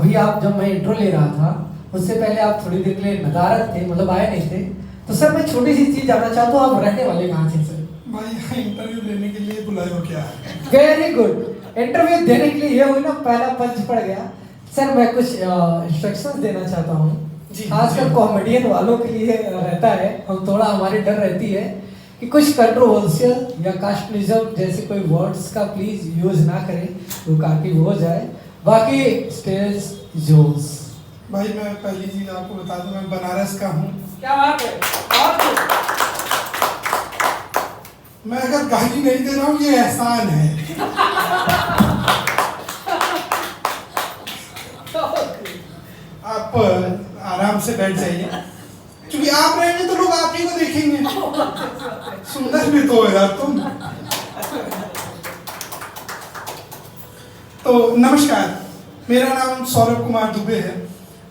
अभी आप जब मैं इंट्रो ले रहा था उससे पहले आप थोड़ी देर के लिए नदारद थे, मतलब आए नहीं थे। तो सर मैं छोटी सी चीज जानना चाहता हूँ, आप रहने वाले कहाँ थे सर? भाई यहाँ इंटरव्यू लेने के लिए बुलाए हो क्या? वेरी गुड, इंटरव्यू देने के लिए ये हुई ना, पहला पंच पड़ गया। सर मैं कुछ इंस्ट्रक्शंस देना चाहता हूँ, खासकर कॉमेडियन वालों के लिए रहता है, हम थोड़ा हमारी डर रहती है कि कुछ कंट्रोवर्शियल या कास्टनिज्म जैसे कोई वर्ड्स का प्लीज यूज ना करें, तो काफी हो जाए। बाकी स्टेज जोस। भाई मैं पहली चीज आपको बता दूं, मैं बनारस का हूँ। क्या बात है, बहुत मैं अगर गाली नहीं दे रहा हूँ ये एहसान है। आप आराम से बैठ जाइए, क्योंकि आप रहेंगे तो लोग आप ही को देखेंगे। सुंदर भी तो हो यार तुम। तो नमस्कार, मेरा नाम सौरभ कुमार दुबे है।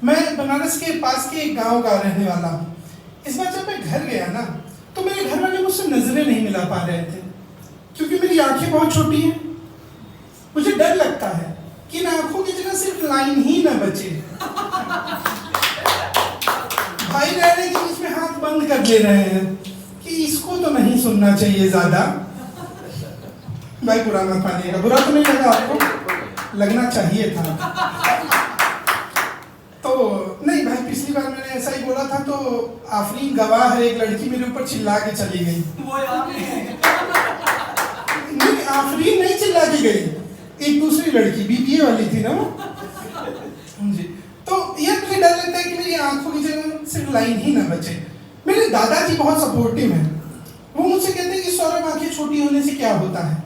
मैं बनारस के पास के एक गांव का रहने वाला हूँ। इस बार जब मैं घर गया ना, तो मेरे घर वाले मुझसे नजरें नहीं मिला पा रहे थे, क्योंकि मेरी आंखें बहुत छोटी हैं। मुझे डर लगता है कि इन आंखों की जगह सिर्फ लाइन ही ना बचे। भाई रहने के बीच में हाथ बंद कर ले रहे हैं कि इसको तो नहीं सुनना चाहिए ज्यादा। भाई बुरा मत मानिएगा, बुरा तो नहीं लगा आपको? लगना चाहिए था। तो नहीं भाई, पिछली बार मैंने ऐसा ही बोला था तो आफरीन गवाह है, एक लड़की मेरे ऊपर चिल्ला के चली गई। नहीं, आफरीन नहीं चिल्ला के गई, एक दूसरी लड़की बीबीए वाली थी ना वो जी। तो यार मुझे डर लगता है कि मेरी आंखों की जगह सिर्फ लाइन ही ना बचे। मेरे दादाजी बहुत सपोर्टिव हैं। वो मुझसे कहते हैं कि सौरभ, आंखें छोटी होने से क्या होता है?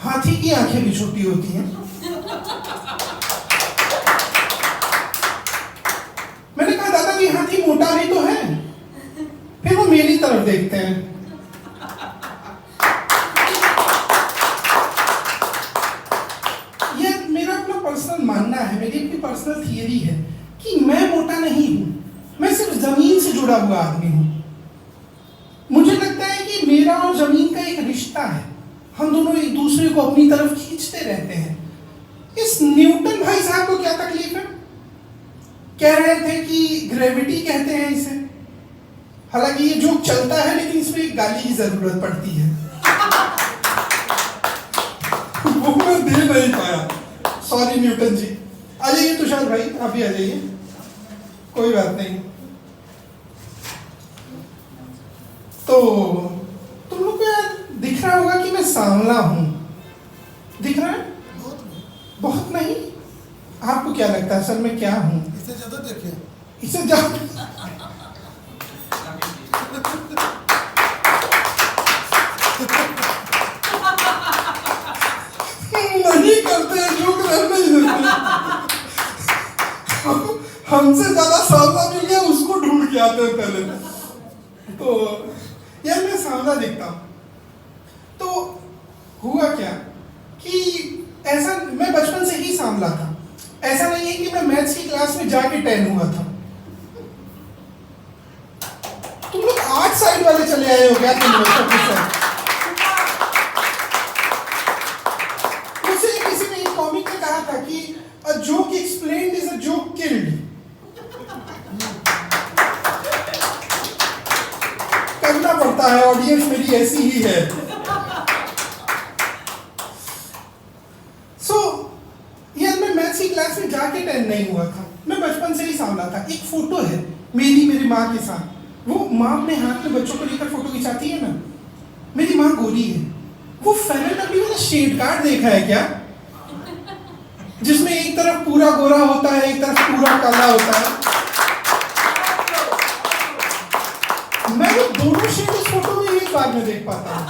हाथी की आंखें भी छोटी होती हैं। मैंने कहा दादाजी, हाथी मोटा भी तो है। फिर वो मेरी तरफ देखते हैं। ये मेरा अपना पर्सनल मानना है, मेरी अपनी पर्सनल थियरी है कि मैं मोटा नहीं हूं, मैं सिर्फ जमीन से जुड़ा हुआ आदमी हूं। मुझे लगता है कि मेरा और जमीन का एक रिश्ता है, हम दोनों एक दूसरे को अपनी तरफ खींचते रहते हैं। इस न्यूटन भाई साहब को क्या तकलीफ है? कह रहे थे कि ग्रेविटी कहते हैं इसे। हालांकि ये जोक चलता है, लेकिन इसमें एक गाली की जरूरत पड़ती है। वो मैं दे नहीं पाया, सॉरी न्यूटन जी। आ जाइए तुषार भाई, आप भी आ जाइए, कोई बात नहीं। तो तुम लोग को यार दिख रहा होगा कि मैं सांवला हूं, दिख रहा है? बहुत नहीं? आपको क्या लगता है सर मैं क्या हूं? इससे ज्यादा देखे, इससे ज्यादा नहीं करते हैं, जो नहीं देते। हमसे ज्यादा सांवला मिल गया, उसको ढूंढ के आते हैं पहले। तो यार मैं सांवला दिखता हूं। तो हुआ क्या कि ऐसा, मैं बचपन से ही सांवला था। ऐसा नहीं है कि मैं मैथ्स की क्लास में जाके 10 हुआ था। तुम लोग आर्ट साइड वाले चले आए हो क्या? तुम लोग मुझसे किसी ने एक कॉमिक में कहा था कि a joke explained is a joke killed. करना पड़ता है, ऑडियंस मेरी ऐसी ही है। क्लास में जाके 10 नहीं हुआ था, मैं बचपन से ही सांवला था। एक फोटो है मेरी माँ के साथ, वो माँ अपने हाथ में बच्चों को लेकर फोटो खिंचाती है ना, मेरी माँ गोरी है। वो फेयर एंड लवली वाला शेड कार्ड देखा है क्या, जिसमें एक तरफ पूरा गोरा होता है, एक तरफ पूरा काला होता है? मैं वो दोनों शेड उस फोटो में एक बार में देख पाता हूँ।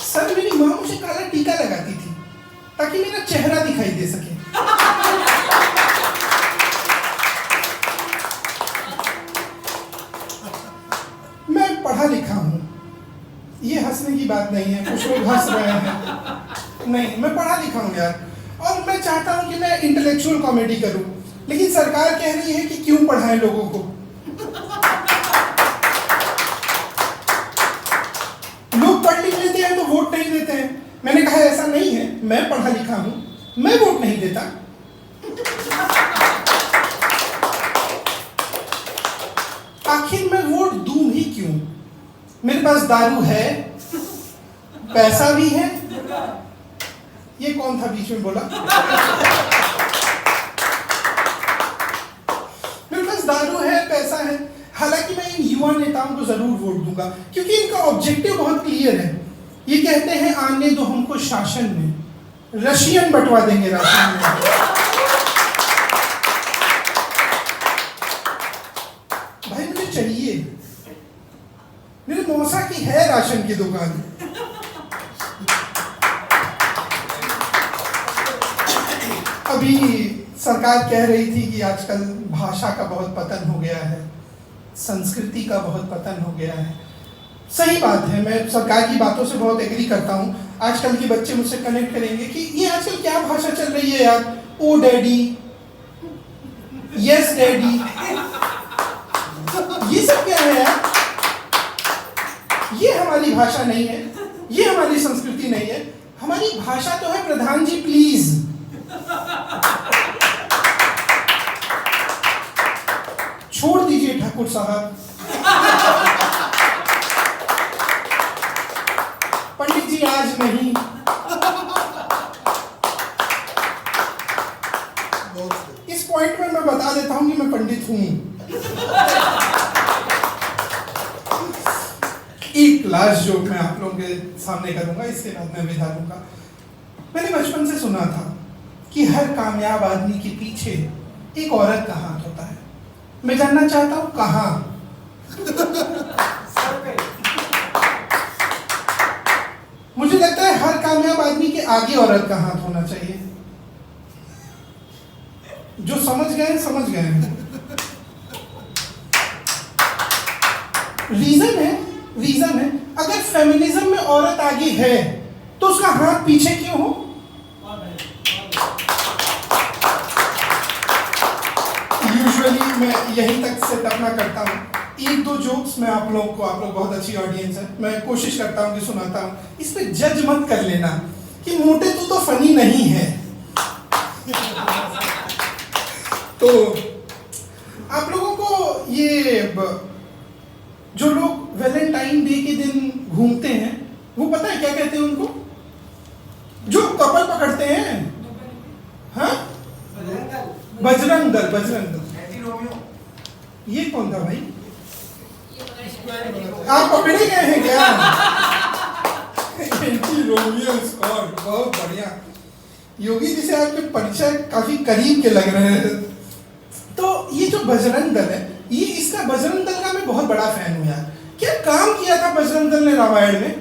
सर मेरी माँ मुझे काला टीका लगाती थी ताकि मेरा चेहरा दिखाई दे सके। मैं पढ़ा लिखा हूं, ये हंसने की बात नहीं है, कुछ लोग हंस रहे हैं। नहीं, मैं पढ़ा लिखा हूं यार, और मैं चाहता हूं कि मैं इंटेलेक्चुअल कॉमेडी करूं, लेकिन सरकार कह रही है कि क्यों पढ़ाएं लोगों को। लोग पढ़ लिख लेते हैं तो वोट नहीं देते हैं। मैंने कहा ऐसा नहीं है, मैं पढ़ा लिखा हूं, मैं वोट नहीं देता, आखिर मैं वोट दूं ही क्यों? मेरे पास दारू है, पैसा भी है। ये कौन था बीच में बोला? मेरे पास दारू है, पैसा है। हालांकि मैं इन युवा नेताओं को जरूर वोट दूंगा क्योंकि इनका ऑब्जेक्टिव बहुत क्लियर है। ये कहते हैं आने दो हमको शासन में, रशियन बंटवा देंगे राशन में। भाई मुझे चाहिए, मेरे मौसा की है राशन की दुकान। अभी सरकार कह रही थी कि आजकल भाषा का बहुत पतन हो गया है, संस्कृति का बहुत पतन हो गया है। सही बात है, मैं सरकार की बातों से बहुत एग्री करता हूँ। आजकल के बच्चे मुझसे कनेक्ट करेंगे कि ये आजकल क्या भाषा चल रही है यार, ओ डैडी, यस डैडी, ये सब क्या है यार? ये हमारी भाषा नहीं है, ये हमारी संस्कृति नहीं है। हमारी भाषा तो है प्रधान जी प्लीज। छोड़ दीजिए ठाकुर साहब। पंडित जी आज नहीं। इस पॉइंट में मैं बता देता हूं कि मैं पंडित हूं। एक लास्ट जोक मैं आप लोगों के सामने करूंगा, इसके बाद मैं विदा दूंगा। मैंने बचपन से सुना था कि हर कामयाब आदमी के पीछे एक औरत का हाथ होता है। मैं जानना चाहता हूं कहां? मुझे लगता है हर कामयाब आदमी के आगे औरत का हाथ होना चाहिए। जो समझ गए समझ गए हैं। रीजन है अगर फेमिनिज्म में औरत आगे है तो उसका हाथ पीछे क्यों हो? यूजुअली मैं यहीं तक से अपना करता हूँ। एक दो जोक्स मैं आप लोग बहुत अच्छी ऑडियंस है, मैं कोशिश करता हूँ कि सुनाता हूँ। इस पे जज मत कर लेना कि मोटे तू तो फनी नहीं है। तो आप लोगों को ये जो लोग वैलेंटाइन डे के दिन घूमते हैं वो पता है क्या कहते हैं उनको? जो कपल पकड़ते हैं, हाँ, बजरंग दल। ये कौन था भाई? आप पकड़े गए हैं क्या? एंटी रोमियो स्क्वाड, बहुत बढ़िया। योगी जी से आपके परिचय काफी करीब के लग रहे हैं। तो ये जो बजरंग दल है, ये इसका बजरंग दल का मैं बहुत बड़ा फैन हूं यार। क्या काम किया था बजरंग दल ने रामायण में?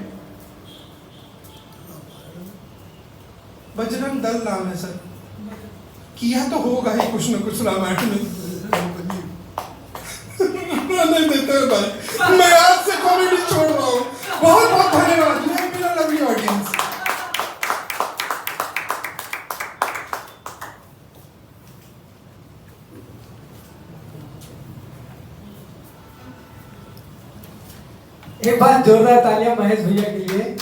बजरंग दल नाम है सर। किया तो होगा ही कुछ न कुछ रामायण में। नहीं देते हैं भाई, मैं आज से कॉमेडी छोड़ रहा हूँ। बहुत बहुत धन्यवाद। You have been a lovely audience. एक बार जोरदार तालियां महेश भैया के लिए।